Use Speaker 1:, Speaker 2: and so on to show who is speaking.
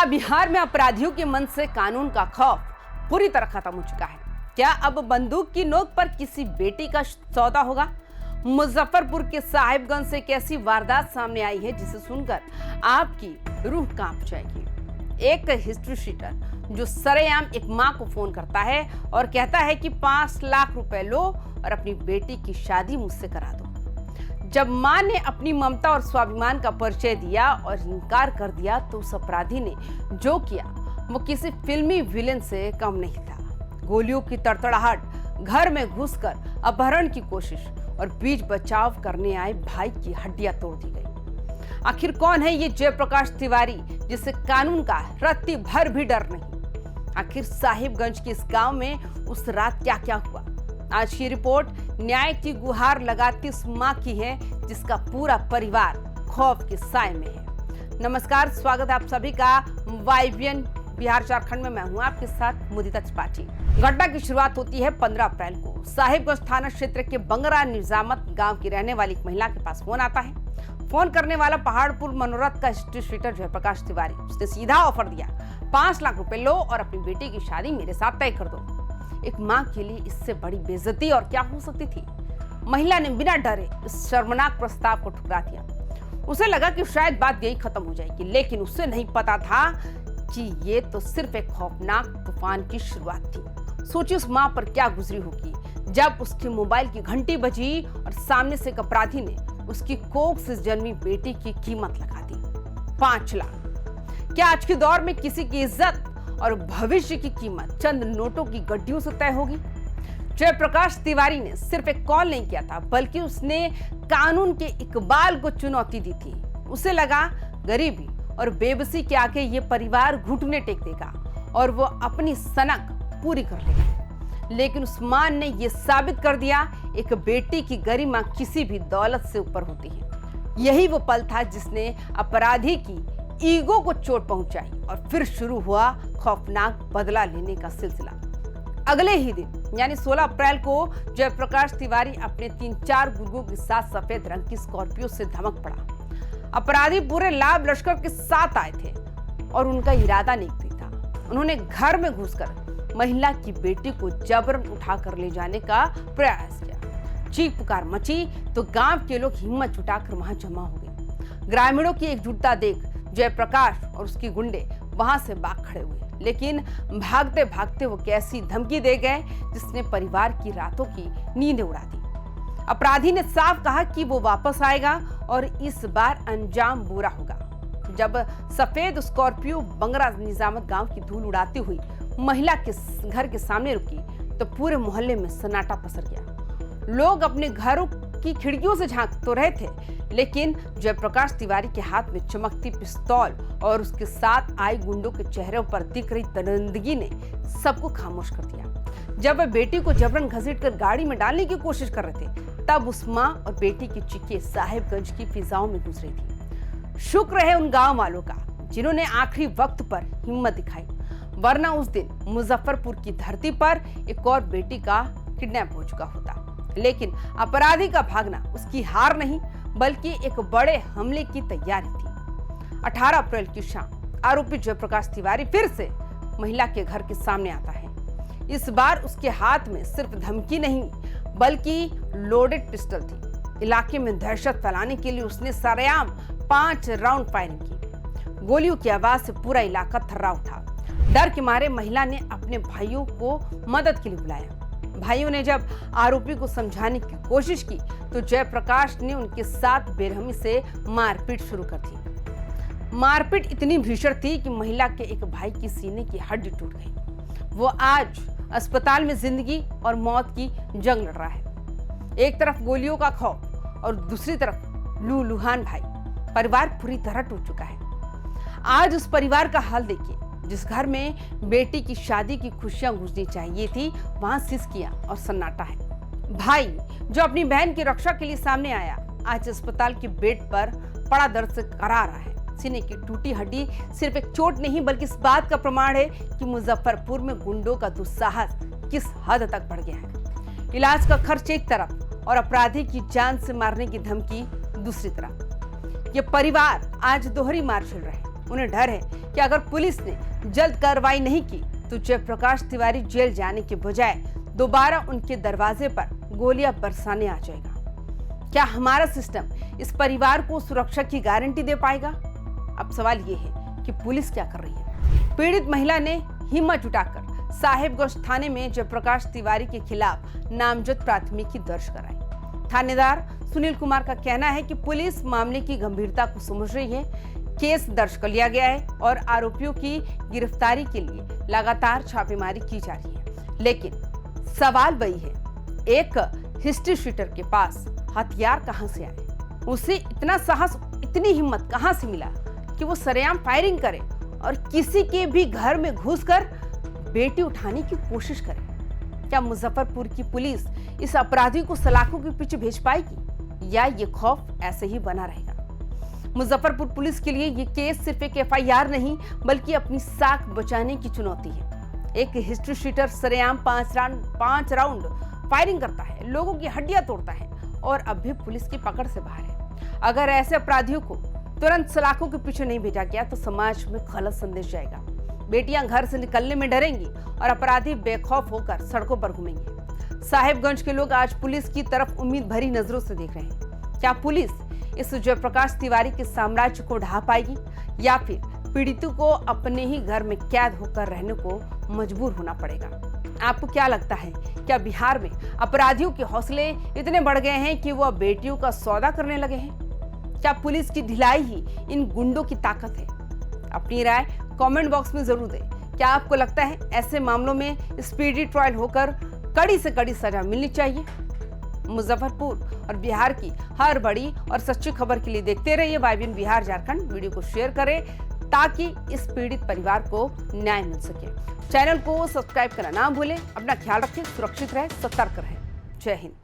Speaker 1: क्या बिहार में अपराधियों के मन से कानून का खौफ पूरी तरह खत्म हो चुका है? क्या अब बंदूक की नोक पर किसी बेटी का सौदा होगा? मुजफ्फरपुर के साहिबगंज से एक ऐसी वारदात सामने आई है जिसे सुनकर आपकी रूह कांप जाएगी। एक हिस्ट्री शीटर जो सरेआम एक मां को फोन करता है और कहता है कि 5 लाख रुपए लो और अपनी बेटी की शादी मुझसे करा दो। जब मां ने अपनी ममता और स्वाभिमान का परिचय दिया और इनकार कर दिया तो उस अपराधी ने जो किया वो किसी फिल्मी विलेन से कम नहीं था। गोलियों की तड़तड़ाहट, घर में घुसकर अपहरण की कोशिश और बीच बचाव करने आए भाई की हड्डियां तोड़ दी गई। आखिर कौन है ये जयप्रकाश तिवारी जिसे कानून का रत्ती भर भी डर नहीं? आखिर साहिबगंज के इस गांव में उस रात क्या क्या हुआ? आज की रिपोर्ट न्याय की गुहार लगाती उस मां की है जिसका पूरा परिवार खौफ के साए में है। नमस्कार, स्वागत है आप सभी का वाइबियन बिहार झारखंड में। मैं हूं आपके साथ मुदिता त्रिपाठी। घटना की शुरुआत होती है 15 अप्रैल को। साहिबगंज थाना क्षेत्र के बंगरा निजामत गांव की रहने वाली एक महिला के पास फोन आता है। फोन करने वाला पहाड़पुर मनोरथ का हिस्ट्री शीटर जयप्रकाश तिवारी। उसने सीधा ऑफर दिया, 5 लाख रुपए लो और अपनी बेटी की शादी मेरे साथ तय कर दो। एक मां के लिए इससे बड़ी बेइज्जती और क्या हो सकती थी? महिला ने बिना डरे इस शर्मनाक प्रस्ताव को ठुकरा दिया। उसे लगा कि शायद बात यही खत्म हो जाएगी, लेकिन उसे नहीं पता था कि ये तो सिर्फ एक खौफनाक तूफान की शुरुआत थी। सोचिए उस मां पर क्या गुजरी होगी जब उसके मोबाइल की घंटी बजी और सामने से एक अपराधी ने उसकी कोख से जन्मी बेटी की कीमत लगा दी, 5 लाख। क्या आज के दौर में किसी की इज्जत और भविष्य की कीमत चंद नोटों की गड्डियों से तय होगी? जयप्रकाश तिवारी ने सिर्फ एक कॉल नहीं किया था, बल्कि उसने कानून के इकबाल को चुनौती दी थी। उसे लगा गरीबी और बेबसी के आगे ये परिवार घुटने टेक देगा और वो अपनी सनक पूरी कर लेगा। लेकिन उस मां ने ये साबित कर दिया, एक बेटी की गरिमा किसी भी दौलत से ऊपर होती है। यही वो पल था जिसने अपराधी की ईगो को चोट पहुंचाई और फिर शुरू हुआ खौफनाक बदला लेने का सिलसिला। अगले ही दिन यानी 16 अप्रैल को जयप्रकाश तिवारी अपने 3-4 गुर्गों के साथ सफेद रंग की स्कॉर्पियो से धमक पड़ा। अपराधी पूरे लाभ लश्कर के साथ आए थे और उनका इरादा नेक था। उन्होंने घर में घुसकर महिला की बेटी को जबरन उठाकर ले जाने का प्रयास किया। चीख पुकार मची तो गांव के लोग हिम्मत जुटाकर वहां जमा हो गए। ग्रामीणों की एकजुटता देख जयप्रकाश और उसके गुंडे वहां से भाग खड़े हुए, लेकिन भागते भागते वो कैसी धमकी दे गए जिसने परिवार की रातों की नींद उड़ा दी। अपराधी ने साफ कहा कि वो वापस आएगा और इस बार अंजाम बुरा होगा। जब सफेद स्कॉर्पियो बंगरा निजामत गांव की धूल उड़ाती हुई महिला के घर के सामने रुकी तो पूरे मोहल्ले में सन्नाटा पसर गया। लोग अपने घरों की खिड़कियों से झांक तो रहे थे, लेकिन जयप्रकाश तिवारी के हाथ में चमकती पिस्तौल और उसके साथ आए गुंडों के चेहरों पर दिख रही दरिंदगी ने सबको खामोश कर दिया। जब वह बेटी को जबरन घसीटकर गाड़ी में डालने की कोशिश कर रहे थे, तब उस मां और बेटी की चीखें साहिबगंज की फिजाओं में गुजरी थी। शुक्र है उन गांव वालों का जिन्होंने आखिरी वक्त पर हिम्मत दिखाई, वरना उस दिन मुजफ्फरपुर की धरती पर एक और बेटी का किडनैप हो चुका होता। लेकिन अपराधी का भागना उसकी हार नहीं, बल्कि एक बड़े हमले की तैयारी थी। 18 अप्रैल की शाम आरोपी जयप्रकाश तिवारी फिर से महिला के घर के सामने आता है। इस बार उसके हाथ में सिर्फ धमकी नहीं, बल्कि लोडेड पिस्टल थी। इलाके में दहशत फैलाने के लिए उसने सरेआम 5 राउंड फायरिंग की। गोलियों की आवाज से पूरा इलाका थर्रा उठा। डर के मारे महिला ने अपने भाइयों को मदद के लिए बुलाया। भाइयों ने जब आरोपी को समझाने की कोशिश की तो जयप्रकाश ने उनके साथ बेरहमी से मारपीट शुरू कर दी। मारपीट इतनी भीषण थी कि महिला के एक भाई की सीने की हड्डी टूट गई। वो आज अस्पताल में जिंदगी और मौत की जंग लड़ रहा है। एक तरफ गोलियों का खौफ और दूसरी तरफ लूलुहान भाई। परिवार पूरी तरह टूट चुका है। आज उस परिवार का हाल देखिए। जिस घर में बेटी की शादी की खुशियां गुजरनी चाहिए थी, वहां सिसकियां और सन्नाटा है। भाई जो अपनी बहन की रक्षा के लिए सामने आया, आज अस्पताल के बेड पर पड़ा दर्द से करा रहा है। सीने की टूटी हड्डी सिर्फ एक चोट नहीं, बल्कि इस बात का प्रमाण है कि मुजफ्फरपुर में गुंडों का दुस्साहस किस हद तक बढ़ गया है। इलाज का खर्च एक तरफ और अपराधी की जान से मारने की धमकी दूसरी तरफ। ये परिवार आज दोहरी मार झेल रहे हैं। उन्हें डर है कि अगर पुलिस ने जल्द कार्रवाई नहीं की तो जयप्रकाश तिवारी जेल जाने के बजाय दोबारा उनके दरवाजे पर गोलियां बरसाने आ जाएगा। क्या हमारा सिस्टम इस परिवार को सुरक्षा की गारंटी दे पाएगा? अब सवाल ये है कि पुलिस क्या कर रही है। पीड़ित महिला ने हिम्मत जुटाकर साहिबगंज थाने में जयप्रकाश तिवारी के खिलाफ नामजद प्राथमिकी दर्ज कराई। थानेदार सुनील कुमार का कहना है कि पुलिस मामले की गंभीरता को समझ रही है, केस दर्ज कर लिया गया है और आरोपियों की गिरफ्तारी के लिए लगातार छापेमारी की जा रही है। लेकिन सवाल वही है, एक हिस्ट्री शीटर के पास हथियार कहां से आए? उसे इतना साहस, इतनी हिम्मत कहां से मिला कि वो सरेआम फायरिंग करे और किसी के भी घर में घुसकर बेटी उठाने की कोशिश करे? क्या मुजफ्फरपुर की पुलिस इस अपराधी को सलाखों के पीछे भेज पाएगी या ये खौफ ऐसे ही बना रहेगा? मुजफ्फरपुर पुलिस के लिए ये केस सिर्फ एक एफआईआर नहीं बल्कि अपनी साख बचाने की चुनौती है। एक हिस्ट्री शीटर सरेआम 5 राउंड फायरिंग करता है, लोगों की हड्डियां तोड़ता है और अब भी पुलिस की पकड़ से बाहर है। अगर ऐसे अपराधियों को तुरंत सलाखों के पीछे नहीं भेजा गया तो समाज में गलत संदेश जाएगा। बेटियां घर से निकलने में डरेंगी और अपराधी बेखौफ होकर सड़कों पर घूमेंगे। साहिबगंज के लोग आज पुलिस की तरफ उम्मीद भरी नजरों से देख रहे हैं। क्या पुलिस इस जयप्रकाश तिवारी के साम्राज्य को ढहा पाएगी या फिर पीड़ितों को अपने ही घर में कैद होकर रहने को मजबूर होना पड़ेगा? आपको क्या लगता है, क्या बिहार में अपराधियों के हौसले इतने बढ़ गए हैं कि वो बेटियों का सौदा करने लगे हैं? क्या पुलिस की ढिलाई ही इन गुंडों की ताकत है? अपनी राय कमेंट बॉक्स में जरूर दें। क्या आपको लगता है ऐसे मामलों में स्पीडी ट्रायल होकर कड़ी से कड़ी सजा मिलनी चाहिए? मुजफ्फरपुर और बिहार की हर बड़ी और सच्ची खबर के लिए देखते रहिए वाईबीएन बिहार झारखंड। वीडियो को शेयर करें ताकि इस पीड़ित परिवार को न्याय मिल सके। चैनल को सब्सक्राइब करना ना भूलें। अपना ख्याल रखें, सुरक्षित रहें, सतर्क रहें। जय हिंद।